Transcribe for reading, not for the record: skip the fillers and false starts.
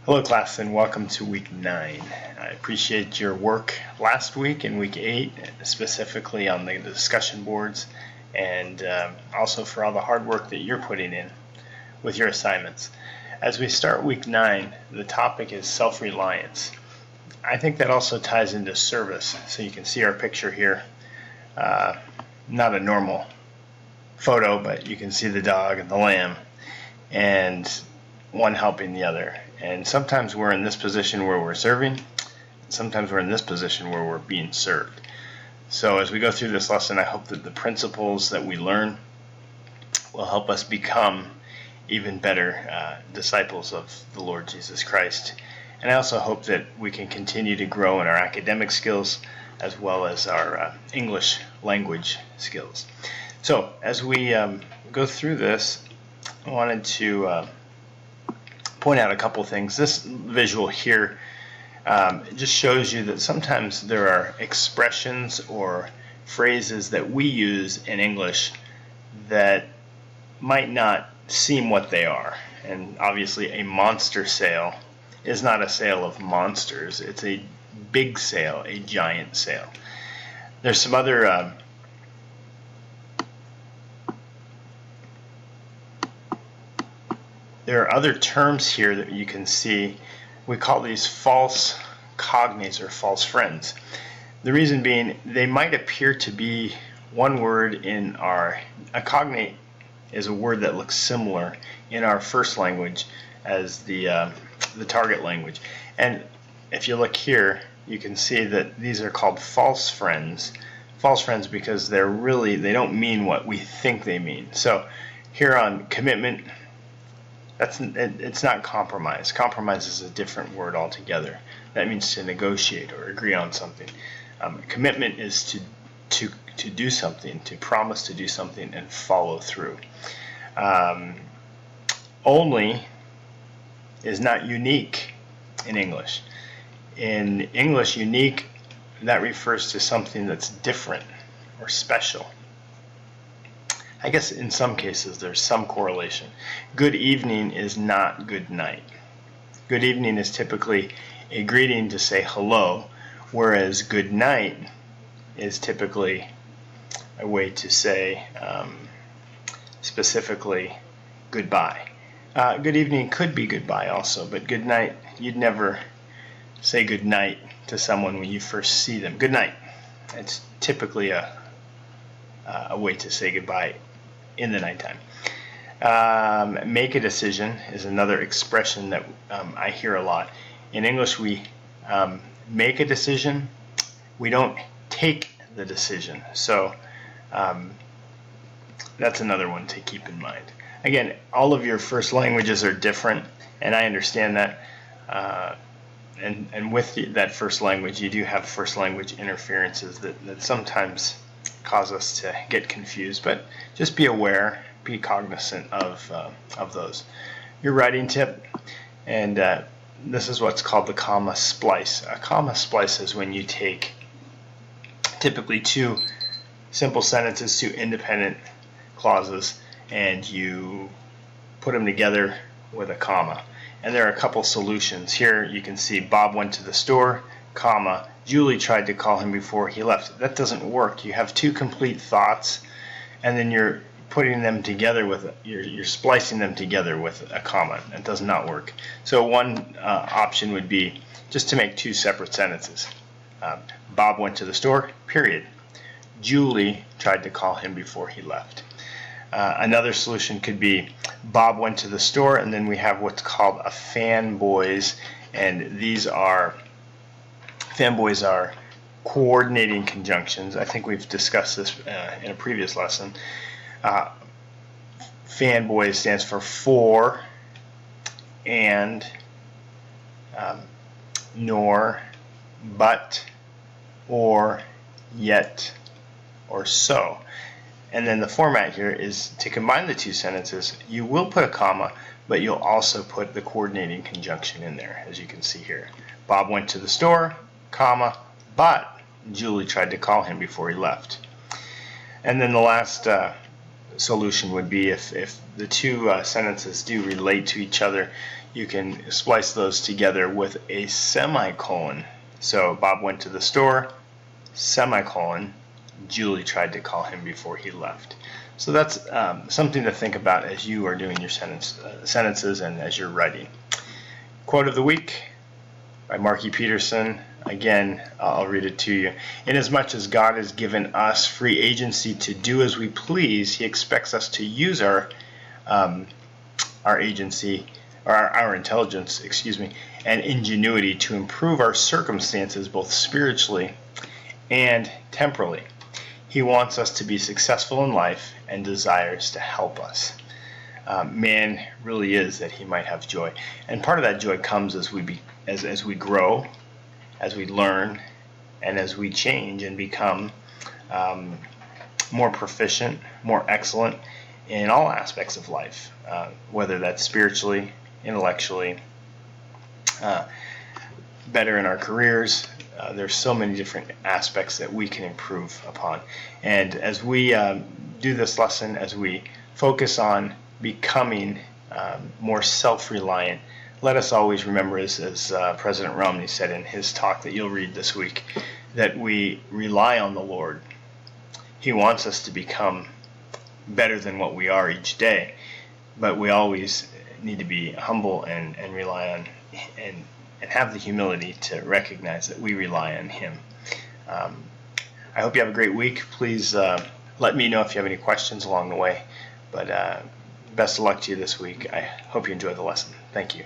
Hello class and welcome to week 9. I appreciate your work last week in week 8, specifically on the discussion boards, and also for all the hard work that you're putting in with your assignments. As we start week 9, the topic is self-reliance. I think that also ties into service. So you can see our picture here, not a normal photo, but you can see the dog and the lamb, and one helping the other. And sometimes we're in this position where we're serving, sometimes we're in this position where we're being served. So as we go through this lesson, I hope that the principles that we learn will help us become even better disciples of the Lord Jesus Christ. And I also hope that we can continue to grow in our academic skills as well as our English language skills. So as we go through this, I wanted to point out a couple things. This visual here just shows you that sometimes there are expressions or phrases that we use in English that might not seem what they are. And obviously a monster sale is not a sale of monsters. It's a big sale, a giant sale. There's some other there are other terms here that you can see. We call these false cognates or false friends. The reason being, they might appear to be one word in a cognate is a word that looks similar in our first language as the target language. And if you look here, you can see that these are called false friends. False friends because they don't mean what we think they mean. So here on commitment, it's not compromise. Compromise is a different word altogether. That means to negotiate or agree on something. Commitment is to do something, to promise to do something and follow through. Only is not unique in English. In English, unique, that refers to something that's different or special. I guess in some cases there's some correlation. Good evening is not good night. Good evening is typically a greeting to say hello, whereas good night is typically a way to say specifically goodbye. Good evening could be goodbye also, but good night, you'd never say good night to someone when you first see them. Good night. It's typically a way to say goodbye in the nighttime. Make a decision is another expression that I hear a lot. In English, we make a decision. We don't take the decision. So that's another one to keep in mind. Again, all of your first languages are different, and I understand that. And with that first language, you do have first language interferences that sometimes cause us to get confused, but just be aware, be cognizant of those. Your writing tip, and this is what's called the comma splice. A comma splice is when you take typically two simple sentences, two independent clauses, and you put them together with a comma. And there are a couple solutions. Here you can see Bob went to the store, comma, Julie tried to call him before he left. That doesn't work. You have two complete thoughts, and then you're putting them together you're splicing them together with a comma. That does not work. So one option would be just to make two separate sentences. Bob went to the store, period. Julie tried to call him before he left. Another solution could be Bob went to the store, and then we have what's called a fanboys, and fanboys are coordinating conjunctions. I think we've discussed this in a previous lesson. Fanboys stands for and, nor, but, or, yet, or so. And then the format here is to combine the two sentences. You will put a comma, but you'll also put the coordinating conjunction in there, as you can see here. Bob went to the store, comma, but Julie tried to call him before he left. And then the last solution would be if the two sentences do relate to each other, you can splice those together with a semicolon. So Bob went to the store, semicolon, Julie tried to call him before he left. So that's something to think about as you are doing your sentences and as you're writing. Quote of the week by Marky Peterson. Again, I'll read it to you. Inasmuch as God has given us free agency to do as we please, He expects us to use our agency, or our intelligence, and ingenuity to improve our circumstances both spiritually and temporally. He wants us to be successful in life and desires to help us. Man really is that he might have joy, and part of that joy comes as we grow, as we learn, and as we change and become more proficient, more excellent in all aspects of life, whether that's spiritually, intellectually, better in our careers. There's so many different aspects that we can improve upon. And as we do this lesson, as we focus on becoming more self-reliant, let us always remember, as President Romney said in his talk that you'll read this week, that we rely on the Lord. He wants us to become better than what we are each day, but we always need to be humble and rely on and have the humility to recognize that we rely on Him. I hope you have a great week. Please let me know if you have any questions along the way. But best of luck to you this week. I hope you enjoy the lesson. Thank you.